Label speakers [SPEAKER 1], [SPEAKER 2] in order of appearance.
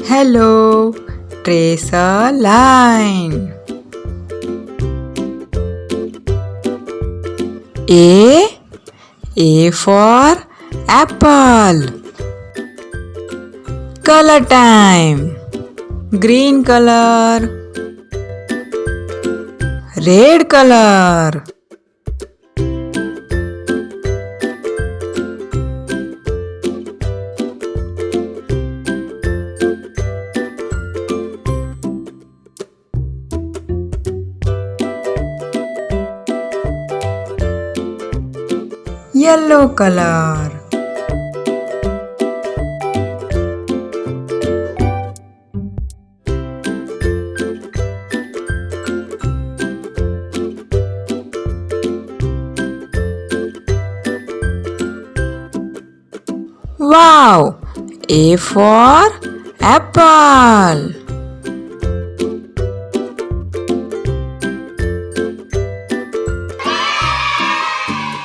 [SPEAKER 1] Hello, trace a line. A for apple. Color time. Green color, red color. Yellow color. Wow! A for apple.